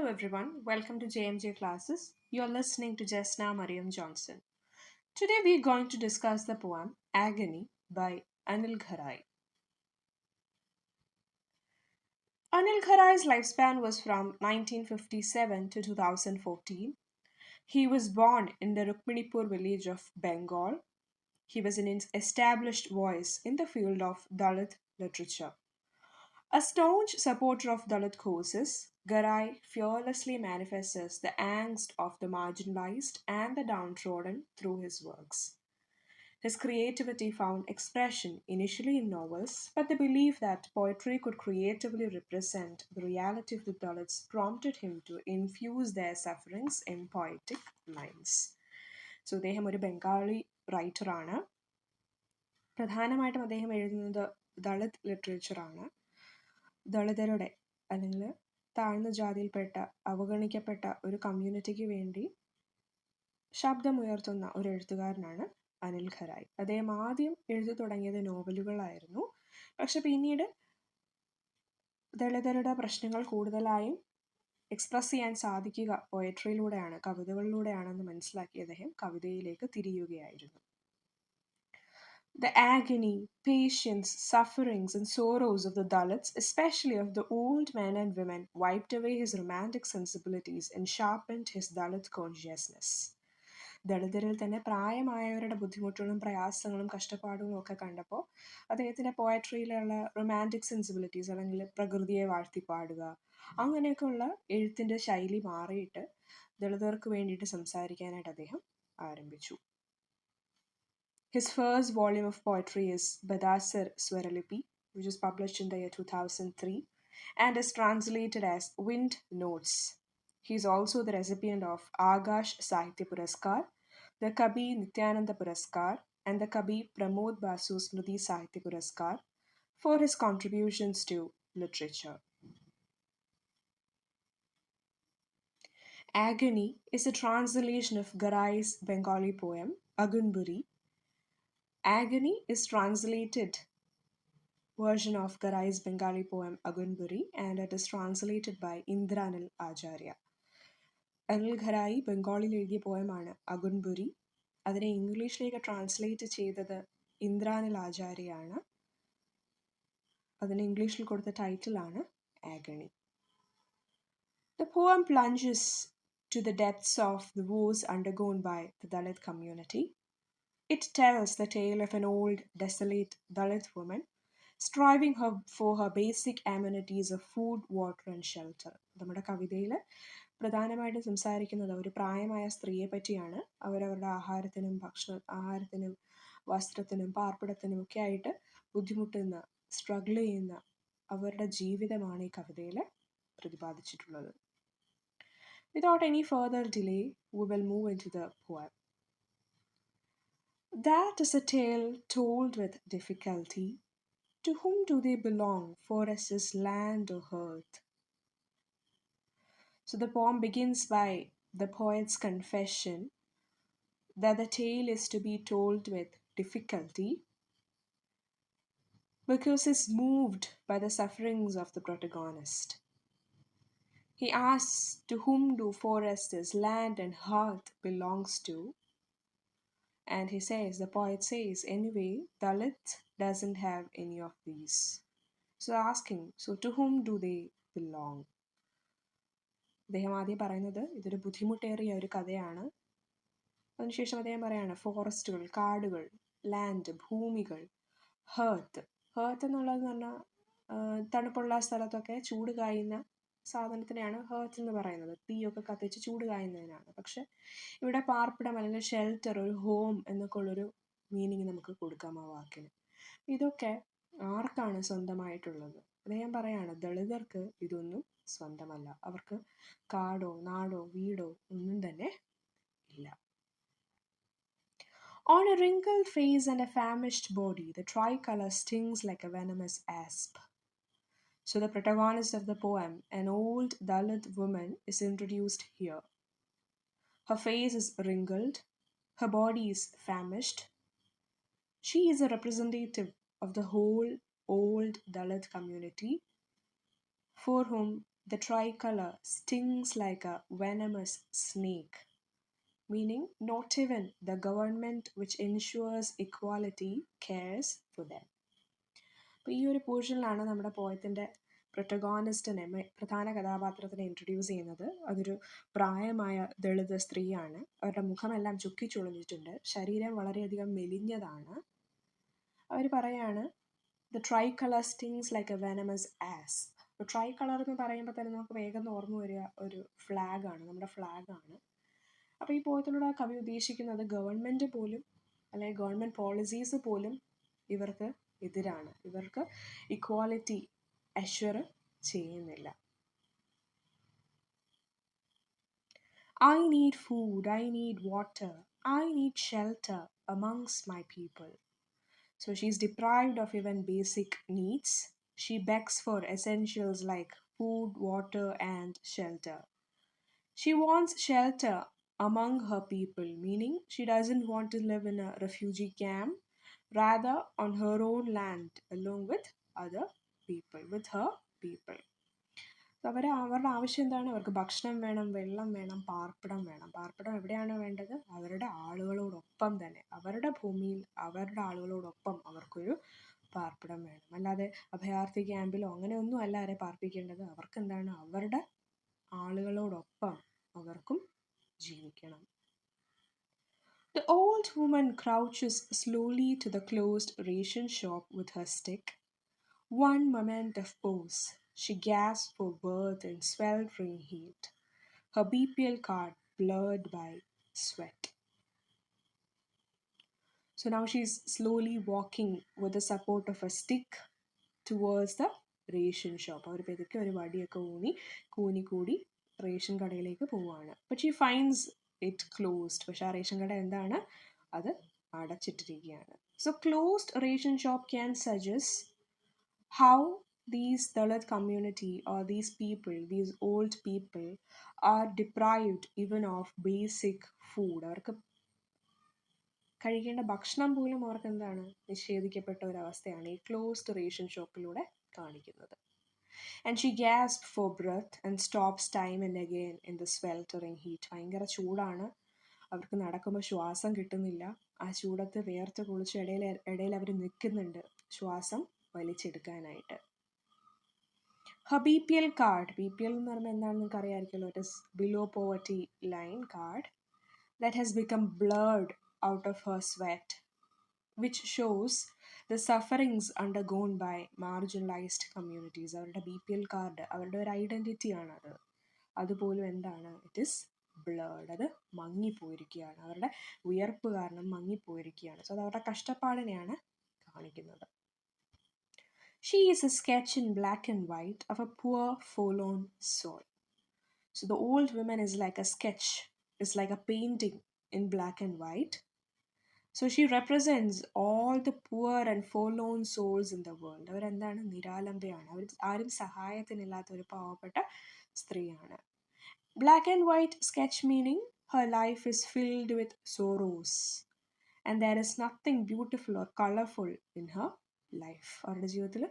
everyone, welcome to JMJ Classes. You're listening to Jesna Mariam Johnson. Today we're going to discuss the poem Agony by Anil Gharai. Anil Gharai's lifespan was from 1957 to 2014. He was born in the Rukminipur village of Bengal. He was an established voice in the field of Dalit literature. A staunch supporter of Dalit causes, Garai fearlessly manifests the angst of the marginalized and the downtrodden through his works. His creativity found expression initially in novels, but the belief that poetry could creatively represent the reality of the Dalits prompted him to infuse their sufferings in poetic lines. So അദ്ദേഹം ഒരു ബംഗാളി റൈറ്ററാണ്. പ്രധാനമായിട്ടും അദ്ദേഹം എഴുതുന്നത് ദളിത് ലിറ്ററേച്ചറാണ്. ദളിതരുടെ അല്ലെങ്കിൽ താഴ്ന്ന ജാതിയിൽപ്പെട്ട അവഗണിക്കപ്പെട്ട ഒരു കമ്മ്യൂണിറ്റിക്ക് വേണ്ടി ശബ്ദമുയർത്തുന്ന ഒരു എഴുത്തുകാരനാണ് അനിൽ ഖരായ്. അദ്ദേഹം ആദ്യം എഴുതി തുടങ്ങിയത് നോവലുകളായിരുന്നു. പക്ഷെ പിന്നീട് ദളിതരുടെ പ്രശ്നങ്ങൾ കൂടുതലായും എക്സ്പ്രസ് ചെയ്യാൻ സാധിക്കുക പോയട്രിയിലൂടെയാണ്, കവിതകളിലൂടെയാണെന്ന് മനസ്സിലാക്കി അദ്ദേഹം കവിതയിലേക്ക് തിരിയുകയായിരുന്നു. The agony, patience, sufferings, and sorrows of the Dalits, especially of the old men and women, wiped away his romantic sensibilities and sharpened his Dalit consciousness. ദളിതരിൽ തന്നെ പ്രായമായവരുടെ ബുദ്ധിമുട്ടുകളും പ്രയാസങ്ങളും കഷ്ടപ്പാടുകളും ഒക്കെ കണ്ടപ്പോൾ അദ്ദേഹത്തിൻ്റെ പോയട്രിയിലുള്ള റൊമാൻറ്റിക് സെൻസിബിലിറ്റീസ് അല്ലെങ്കിൽ പ്രകൃതിയെ വാഴ്ത്തിപ്പാടുക അങ്ങനെയൊക്കെയുള്ള എഴുത്തിൻ്റെ ശൈലി മാറിയിട്ട് ദളിതർക്ക് വേണ്ടിയിട്ട് സംസാരിക്കാനായിട്ട് അദ്ദേഹം ആരംഭിച്ചു. His first volume of poetry is Badasar Swaralipi, which was published in the year 2003 and is translated as Wind Notes. He is also the recipient of Agash Sahitya Puraskar, the Kabi Nityananda Puraskar, and the Kabi Pramod Basu Smriti Sahitya Puraskar for his contributions to literature. Agony is a translation of Garai's Bengali poem Agunburi. Agony is translated version of Garai's Bengali poem Agunburi and it is translated by Indranil Acharya. Anil ഖരായി ബംഗാളിൽ എഴുതിയ പോയമാണ് അഗുൻബുരി. അതിനെ ഇംഗ്ലീഷിലേക്ക് translate ചെയ്തത് ഇന്ദ്രാനിൽ ആചാര്യയാണ്. അതിന് ഇംഗ്ലീഷിൽ കൊടുത്ത ടൈറ്റിലാണ് agony. The poem plunges to the depths of the woes undergone by the Dalit community. It tells the tale of an old, desolate Dalit woman striving for her basic amenities of food, water and shelter. നമ്മുടെ കവിതയിൽ പ്രധാനമായിട്ടും സംസാരിക്കുന്നത് ഒരു പ്രായമായ സ്ത്രീയെ പറ്റിയാണ്. അവരവരുടെ ആഹാരത്തിനും വസ്ത്രത്തിനും പാർപ്പിടത്തിനും ഒക്കെ ആയിട്ട് ബുദ്ധിമുട്ടുന്ന, സ്ട്രഗിൾ ചെയ്യുന്ന അവരുടെ ജീവിതമാണ് ഈ കവിതയിൽ പ്രതിപാദിച്ചിട്ടുള്ളത്. Without any further delay, we will move into the poem. That is a tale told with difficulty. To whom do they belong, forests, land, or earth? So the poem begins by the poet's confession that the tale is to be told with difficulty because he's moved by the sufferings of the protagonist. He asks to whom do forests, land, and earth belongs to. And he says, the poet says, anyway, Dalit doesn't have any of these. So asking, so to whom do they belong? അദ്ദേഹം ആദ്യം പറയുന്നത് ഇതൊരു ബുദ്ധിമുട്ടേറിയ ഒരു കഥയാണ്. അതിനുശേഷം അദ്ദേഹം പറയാണ് ഫോറസ്റ്റുകൾ, കാടുകൾ, ലാൻഡ്, ഭൂമികൾ, ഹേർത്ത്. ഹേർത്ത് എന്നുള്ളതെന്ന് പറഞ്ഞാൽ തണുപ്പുള്ള സ്ഥലത്തൊക്കെ ചൂട് കായുന്ന സാധനത്തിനെയാണ് ഹേർത്ത് എന്ന് പറയുന്നത്. തീയൊക്കെ കത്തിച്ച് ചൂട് കായുന്നതിനാണ്. പക്ഷെ ഇവിടെ പാർപ്പിടം അല്ലെങ്കിൽ ഷെൽട്ടർ, ഒരു ഹോം എന്നൊക്കെ ഉള്ളൊരു മീനിങ് നമുക്ക് കൊടുക്കാം ആ വാക്കിന്. ഇതൊക്കെ ആർക്കാണ് സ്വന്തമായിട്ടുള്ളത്? അദ്ദേഹം പറയാണ് ദളിതർക്ക് ഇതൊന്നും സ്വന്തമല്ല. അവർക്ക് കാടോ നാടോ വീടോ ഒന്നും തന്നെ ഇല്ല. On a wrinkled face and a famished body, the tricolor stings like a venomous asp. So the protagonist of the poem, an old Dalit woman, is introduced here. Her face is wrinkled, her body is famished. She is a representative of the whole old Dalit community for whom The tricolor stings like a venomous snake, meaning not even the government which ensures equality cares for them. അപ്പോൾ ഈ ഒരു പോർഷനിലാണ് നമ്മുടെ പോയത്തിൻ്റെ പ്രൊട്ടഗോണിസ്റ്റിനെ, പ്രധാന കഥാപാത്രത്തിനെ introduce ചെയ്യുന്നത്. അതൊരു പ്രായമായ ദളിത് സ്ത്രീയാണ്. അവരുടെ മുഖമെല്ലാം ചുക്കിച്ചുളിഞ്ഞിട്ടുണ്ട്, ശരീരം വളരെയധികം മെലിഞ്ഞതാണ്. അവർ പറയാണ് the try colour stings like A venomous as. ഇപ്പോൾ ട്രൈ കളർ എന്ന് പറയുമ്പോൾ തന്നെ നമുക്ക് വേഗം ഓർമ്മ വരിക ഒരു ഫ്ലാഗാണ്, നമ്മുടെ ഫ്ലാഗാണ്. അപ്പോൾ ഈ പോയത്തിലൂടെ കവി ഉദ്ദേശിക്കുന്നത് ഗവൺമെൻറ് പോലും അല്ലെങ്കിൽ ഗവൺമെൻറ് പോളിസീസ് പോലും ഇവർക്ക് എതിരാണ്, ഇവർക്ക് ഇക്വാലിറ്റി അഷ്വർ ചെയ്യുന്നില്ല. I need food, I need water, I need shelter amongst my people. So she's deprived of even basic needs. She begs for essentials like food, water, and shelter. She wants shelter among her people, meaning she doesn't want to live in a refugee camp, rather on her own land along with other people, with her people. അവരുടെ ആവശ്യം എന്താണ്? അവർക്ക് ഭക്ഷണം വേണം, വെള്ളം വേണം, പാർപ്പിടം വേണം. പാർപ്പിടം എവിടെയാണ് വേണ്ടത്? അവരുടെ ആളുകളോടൊപ്പം തന്നെ, അവരുടെ ഭൂമിയിൽ അവരുടെ ആളുകളോടൊപ്പം അവർക്കൊരു പാർപ്പിടം വേണം. അല്ലാതെ അഭയാർത്ഥി ക്യാമ്പിലോ അങ്ങനെയൊന്നും അല്ല അവരെ പാർപ്പിക്കേണ്ടത്. അവർക്ക് എന്താണ്? അവരുടെ ആളുകളോടൊപ്പം അവർക്കും ജീവിക്കണം. The old woman crouches slowly to the closed ration shop with her stick. One moment of pause. She gasps for breath in sweltering heat, her BPL card blurred by sweat. So now she's slowly walking with the support of a stick towards the ration shop. അവർ പെതുക്കെ ഒരു വടിയൊക്കെ കൂനി കൂടി ration കടയിലേക്ക് പോവുകയാണ്. But she finds it closed. പക്ഷെ ആ ration കട എന്താണ്? അത് അടച്ചിട്ടിരിക്കുകയാണ്. So closed ration shop can suggest how these Dalit community or these people, these old people are deprived even of basic food. അവർക്ക് കഴിക്കേണ്ട ഭക്ഷണം പോലും അവർക്ക് എന്താണ്? നിഷേധിക്കപ്പെട്ട ഒരവസ്ഥയാണ് ഈ ക്ലോസ്ഡ് റേഷൻ ഷോപ്പിലൂടെ കാണിക്കുന്നത്. And she gasped for breath and stops time and again in the sweltering heat. ഭയങ്കര ചൂടാണ്, അവർക്ക് നടക്കുമ്പോൾ ശ്വാസം കിട്ടുന്നില്ല. ആ ചൂടത്ത് വേർത്ത് കുളിച്ച് ഇടയിൽ അവർ നിൽക്കുന്നുണ്ട് ശ്വാസം വലിച്ചെടുക്കാനായിട്ട്. Her BPL card, BPL എന്ന് പറയുമ്പോൾ എന്താണെന്ന് നിങ്ങൾക്ക് അറിയാമായിരിക്കുമല്ലോ, it is below poverty line card, that has become blurred out of her sweat, which shows the sufferings undergone by marginalized communities. അവരുടെ BPL കാർഡ് അവരുടെ ഒരു ഐഡൻറ്റിറ്റി ആണത്. അതുപോലും എന്താണ്? ഇറ്റ് ഇസ് ബ്ലേർഡ്, അത് മങ്ങിപ്പോയിരിക്കുകയാണ്, അവരുടെ ഉയർപ്പ് കാരണം മങ്ങിപ്പോയിരിക്കുകയാണ്. സോ അത് അവരുടെ കഷ്ടപ്പാടിനെയാണ് കാണിക്കുന്നത്. She is a sketch in black and white of a poor, forlorn soul. So the old woman is like a sketch, is like a painting in black and white. So she represents all the poor and forlorn souls in the world. അവരെന്താണ്? നിരാലംബയാണ്, അവർ ആരും സഹായത്തിനില്ലാത്ത ഒരു പാവപ്പെട്ട സ്ത്രീയാണ്. Black and white sketch meaning her life is filled with sorrows and there is nothing beautiful or colorful in her life. അവരുടെ ജീവിതത്തിൽ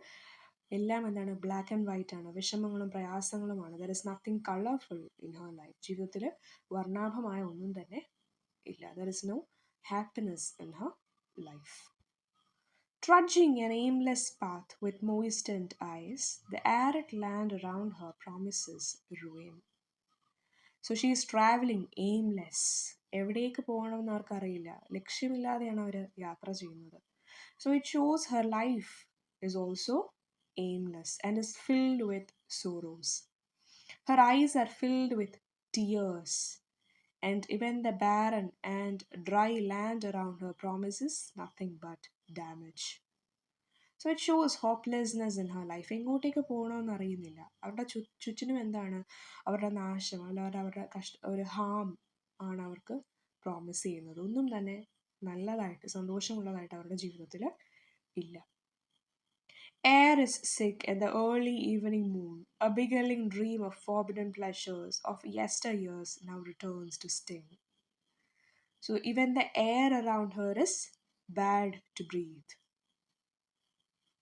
എല്ലാം എന്താണ്? Black and white ആണ്, വിഷമങ്ങളും പ്രയാസങ്ങളുമാണ്. There is nothing colourful in her life. ജീവിതത്തിൽ വർണ്ണാഭമായ ഒന്നും തന്നെ ഇല്ല. There is no happiness in her life. Trudging an aimless path with moistened eyes, the arid land around her promises ruin. So she is traveling aimless. എവിടേക്ക് പോകണമെന്ന് അവർക്കറിയില്ല, ലക്ഷ്യമില്ലാതെയാണ് അവർ യാത്ര ചെയ്യുന്നത്. So it shows her life is also aimless and is filled with sorrows. Her eyes are filled with tears, and even the barren and dry land around her promises nothing but damage. So it shows hopelessness in her life. എങ്ങോട്ടേക്ക് പോകണമെന്ന് അറിയുന്നില്ല. അവരുടെ ചുറ്റിനും എന്താണ്? അവരുടെ നാശം, അല്ലാതെ അവരുടെ ഒരു ഹാം ആണ് അവർക്ക് പ്രോമിസ് ചെയ്യുന്നത്. ഒന്നും തന്നെ നല്ലതായിട്ട് സന്തോഷമുള്ളതായിട്ട് അവരുടെ ജീവിതത്തിൽ ഇല്ല. Air is sick and the early evening moon, a beguiling dream of forbidden pleasures of yesteryears, now returns to sting. So even the air around her is bad to breathe.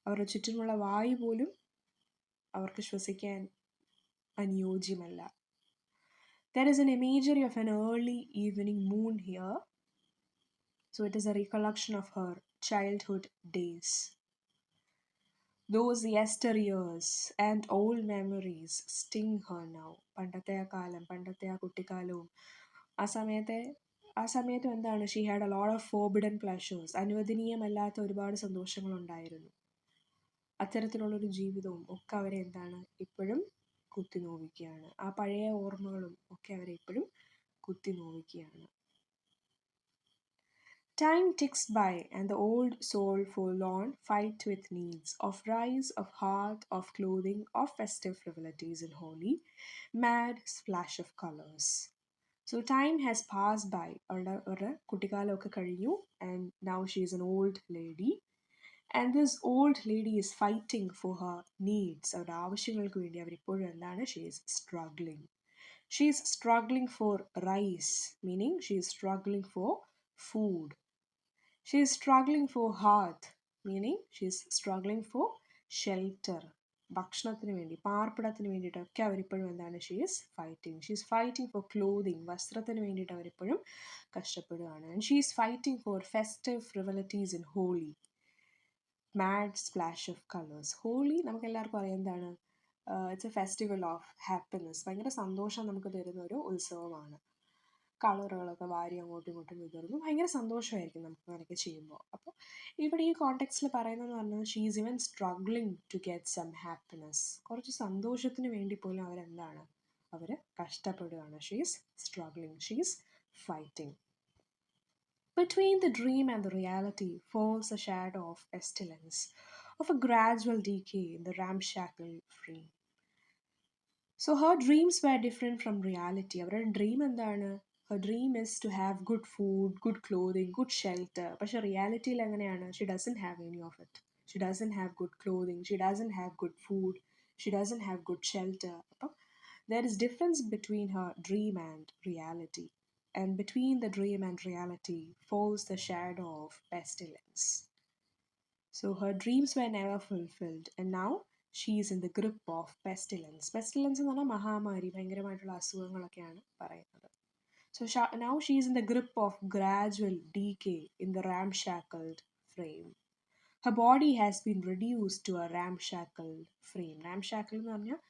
അവരുടെ ചുറ്റുമുള്ള വായു പോലും അവർക്ക് ശ്വസിക്കാൻ അനുയോജ്യമല്ല. There is an imagery of an early evening moon here, so it is a recollection of her childhood days. Those yesteryears and old memories sting her now. പണ്ടത്തെ ആ കാലം, പണ്ടത്തെ ആ കുട്ടിക്കാലവും ആ സമയത്തെ ആ സമയത്തും എന്താണ്, she had a lot of forbidden pleasures, അനുവദനീയമല്ലാത്ത ഒരുപാട് സന്തോഷങ്ങളുണ്ടായിരുന്നു. അത്തരത്തിലുള്ളൊരു ജീവിതവും ഒക്കെ അവരെ എന്താണ് ഇപ്പോഴും കുത്തി നോവിക്കുകയാണ്. ആ പഴയ ഓർമ്മകളും ഒക്കെ അവരെ ഇപ്പോഴും കുത്തി നോവിക്കുകയാണ്. Time ticks by and the old soul forlorn fight with needs of rise, of heart, of clothing, of festive frivolities in holy, mad splash of colors. So time has passed by. അവരുടെ കുട്ടിക്കാലമൊക്കെ കഴിഞ്ഞു, and now she is an old lady. And this old lady is fighting for her needs. അവരുടെ ആവശ്യങ്ങൾക്ക് വേണ്ടി അവരിപ്പോഴും എന്താണ്, she is struggling. She is struggling for rice, meaning she is struggling for food. She is struggling for hearth, meaning she is struggling for shelter. ഭക്ഷണത്തിന് വേണ്ടി, പാർപ്പിടത്തിന് വേണ്ടിയിട്ടൊക്കെ അവരിപ്പോഴും എന്താണ്, she is fighting. She is fighting for clothing, വസ്ത്രത്തിന് വേണ്ടിയിട്ട് അവരിപ്പോഴും കഷ്ടപ്പെടുകയാണ്. And she is fighting for festive frivolities in Holi, mad splash of colours. Holi നമുക്ക് എല്ലാവർക്കും അറിയാം എന്താണ്, it's a festival of happiness. ഭയങ്കര സന്തോഷം നമുക്ക് തരുന്ന ഒരു ഉത്സവമാണ്. കളറുകളൊക്കെ വാരി അങ്ങോട്ടും ഇങ്ങോട്ടും വിതറുന്നു, ഭയങ്കര സന്തോഷമായിരിക്കും നമുക്ക് അങ്ങനെയൊക്കെ ചെയ്യുമ്പോൾ. അപ്പോൾ ഇവിടെ ഈ കോണ്ടെക്സ്റ്റിൽ പറയുന്നതെന്ന് പറഞ്ഞാൽ she is even struggling to get some happiness. കുറച്ച് സന്തോഷത്തിന് വേണ്ടി പോലും അവരെന്താണ്, അവർ കഷ്ടപ്പെടുകയാണ്. She is struggling, she is fighting. Between the dream and the reality falls a shadow of pestilence, of a gradual decay in the ramshackle frame. So her dreams were different from reality. അവരുടെ dream എന്താണ്, her dream is to have good food, good clothing, good shelter. പക്ഷെ റിയാലിറ്റിയിൽ എങ്ങനെയാണ്, she doesn't have any of it. She doesn't have good clothing, she doesn't have good food, she doesn't have good shelter. അപ്പം there is difference between her dream and reality. And between the dream and reality falls the shadow of pestilence. So her dreams were never fulfilled, and now she is in the grip of pestilence. Pestilence എന്ന് പറഞ്ഞാൽ മഹാമാരി, ഭയങ്കരമായിട്ടുള്ള അസുഖങ്ങളൊക്കെയാണ് പറയുന്നത്. So now she is in the grip of gradual decay in the ramshackled frame. Her body has been reduced to a ramshackled frame. Ramshackle എന്ന് പറഞ്ഞാൽ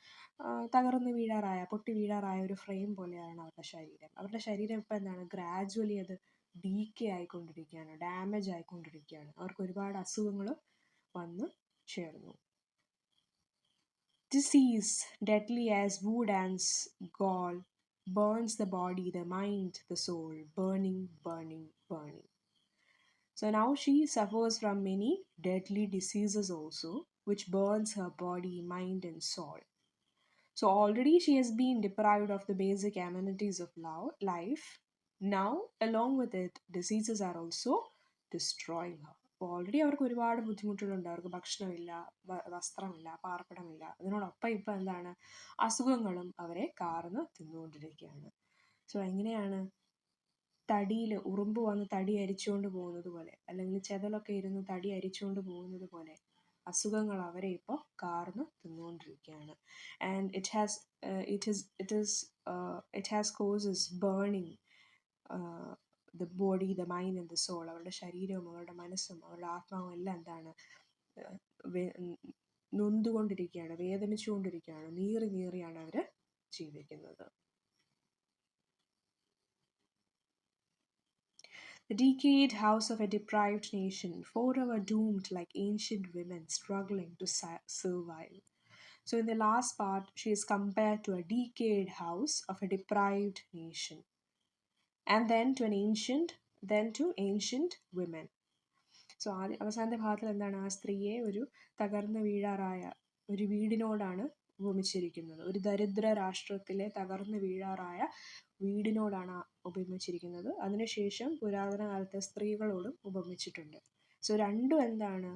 തകർന്ന് വീഴാറായ, പൊട്ടി വീഴാറായ ഒരു ഫ്രെയിം പോലെയാണ് അവരുടെ ശരീരം. അവരുടെ ശരീരം ഇപ്പം എന്താണ്, ഗ്രാജുവലി അത് ഡീക്കേ ആയിക്കൊണ്ടിരിക്കുകയാണ്, ഡാമേജ് ആയിക്കൊണ്ടിരിക്കുകയാണ്. അവർക്ക് ഒരുപാട് അസുഖങ്ങൾ വന്ന് ചേർന്നു. Disease, deadly as wood and gall, burns the body, the mind, the soul, burning, burning, burning. So now she suffers from many deadly diseases also, which burns her body, mind, and soul. So already she has been deprived of the basic amenities of life. Now, along with it, diseases are also destroying her. അപ്പോൾ already അവർക്ക് ഒരുപാട് ബുദ്ധിമുട്ടുകളുണ്ട്. അവർക്ക് ഭക്ഷണമില്ല, വസ്ത്രമില്ല, പാർപ്പിടമില്ല. അതിനോടൊപ്പം ഇപ്പം എന്താണ്, അസുഖങ്ങളും അവരെ കാർന്ന് തിന്നുകൊണ്ടിരിക്കുകയാണ്. സോ എങ്ങനെയാണ്, തടിയിൽ ഉറുമ്പ് വന്ന് തടി അരിച്ചുകൊണ്ട് പോകുന്നത് പോലെ, അല്ലെങ്കിൽ ചെതലൊക്കെ ഇരുന്ന് തടി അരിച്ചുകൊണ്ട് പോകുന്നത് പോലെ അസുഖങ്ങൾ അവരെ ഇപ്പോൾ കാർന്ന് തിന്നുകൊണ്ടിരിക്കുകയാണ്. And it has causes burning the body, the mind and the soul. അവരുടെ ശരീരവും അവരുടെ മനസ്സും അവരുടെ ആത്മാവും എല്ലാം എന്താണ്, നൊന്തുകൊണ്ടിരിക്കുകയാണ്, വേദനിച്ചുകൊണ്ടിരിക്കുകയാണ്, നീറി നീറിയാണ് അവർ ജീവിക്കുന്നത്. The decayed house of a deprived nation, forever doomed like ancient women struggling to survive. So in the last part, she is compared to a decayed house of a deprived nation. And then to ancient women. So അവസാനത്തെ ഭാഗത്തിൽ എന്താണ്, ആ സ്ത്രീയെ ഒരു തകർന്ന് വീഴാറായ ഒരു വീടിനോടാണ് ഉപമിച്ചിരിക്കുന്നത്. ഒരു ദരിദ്ര രാഷ്ട്രത്തിലെ തകർന്ന് വീഴാറായ വീടിനോടാണ് ഉപമിച്ചിരിക്കുന്നത്. അതിനുശേഷം പുരാതന കാലത്തെ സ്ത്രീകളോടും ഉപമിച്ചിട്ടുണ്ട്. സോ രണ്ടും എന്താണ്,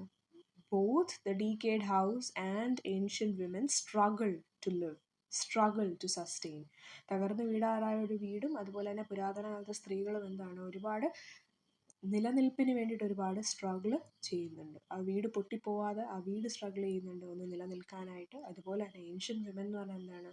both the decayed house and ancient women struggle to live, struggle to sustain. തകർന്ന് വീഴാറായ ഒരു വീടും അതുപോലെ തന്നെ പുരാതന കാലത്തെ സ്ത്രീകളും എന്താണ്, ഒരുപാട് നിലനിൽപ്പിന് വേണ്ടിയിട്ട് ഒരുപാട് സ്ട്രഗിൾ ചെയ്യുന്നുണ്ട്. ആ വീട് പൊട്ടിപ്പോവാതെ ആ വീട് സ്ട്രഗിൾ ചെയ്യുന്നുണ്ട് ഒന്ന് നിലനിൽക്കാനായിട്ട്. അതുപോലെ തന്നെ ഏൻഷ്യൻ്റ് വിമൻ എന്ന് പറഞ്ഞാൽ എന്താണ്,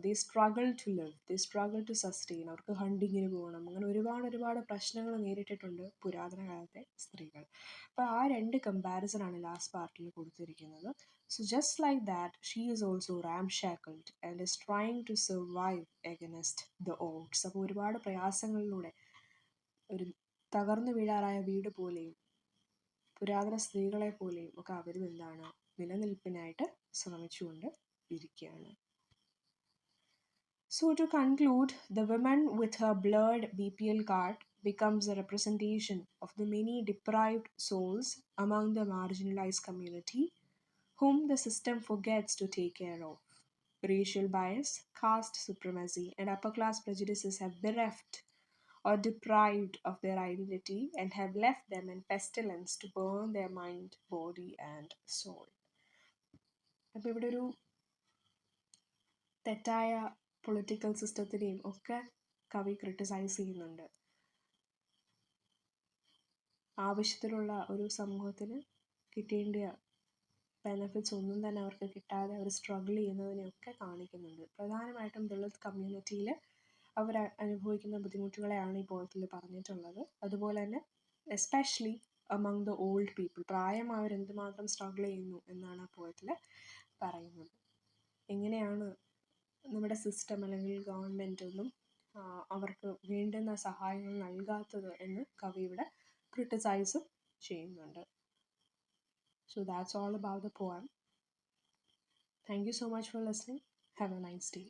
they struggle to live, they struggle to sustain. അവർക്ക് ഹണ്ടിങ്ങിന് പോകണം, അങ്ങനെ ഒരുപാട് പ്രശ്നങ്ങൾ നേരിട്ടിട്ടുണ്ട് പുരാതന കാലത്തെ സ്ത്രീകൾ. അപ്പോൾ ആ രണ്ട് കമ്പാരിസൺ ആണ് ലാസ്റ്റ് പാർട്ടിൽ കൊടുത്തിരിക്കുന്നത്. So just like that she is also ramshackled and is trying to survive against the odds. അപ്പോൾ ഒരുപാട് പ്രയാസങ്ങളിലൂടെ, ഒരു തകർന്നു വീഴാറായ വീട് പോലെയും പുരാതന സ്ത്രീകളെ പോലെയും ഒക്കെ അവരും എന്താണ് നിലനിൽപ്പിനായിട്ട് ശ്രമിച്ചുകൊണ്ട് ഇരിക്കുകയാണ്. So to conclude, the woman with her blurred BPL card becomes a representation of the many deprived souls among the marginalized community whom the system forgets to take care of. Racial bias, caste supremacy, and upper class prejudices have bereft or deprived of their identity and have left them in pestilence to burn their mind, body, and soul. അപ്പോൾ ഇവിടെ ഒരു തെറ്റായ political സിസ്റ്റത്തിനെയും ഒക്കെ കവി criticise ചെയ്യുന്നുണ്ട്. ആവശ്യത്തിലുള്ള ഒരു സമൂഹത്തിന് കിട്ടേണ്ട ബെനിഫിറ്റ്സ് ഒന്നും തന്നെ അവർക്ക് കിട്ടാതെ അവർ സ്ട്രഗിൾ ചെയ്യുന്നതിനെയൊക്കെ കാണിക്കുന്നുണ്ട്. പ്രധാനമായിട്ടും ദളിത് കമ്മ്യൂണിറ്റിയിൽ അവർ അനുഭവിക്കുന്ന ബുദ്ധിമുട്ടുകളെയാണ് ഈ പോയത്തിൽ പറഞ്ഞിട്ടുള്ളത്. അതുപോലെ തന്നെ especially among the old people, പ്രായമായവർ എന്തുമാത്രം സ്ട്രഗിൾ ചെയ്യുന്നു എന്നാണ് ആ പോയത്തിൽ പറയുന്നത്. എങ്ങനെയാണ് നമ്മുടെ സിസ്റ്റം അല്ലെങ്കിൽ ഗവൺമെൻറ് ഒന്നും അവർക്ക് വേണ്ടുന്ന സഹായങ്ങൾ നൽകാത്തത് എന്ന് കവി ഇവിടെ ക്രിട്ടിസൈസും ചെയ്യുന്നുണ്ട്. So that's all about the poem. Thank you so much for listening. Have a nice day.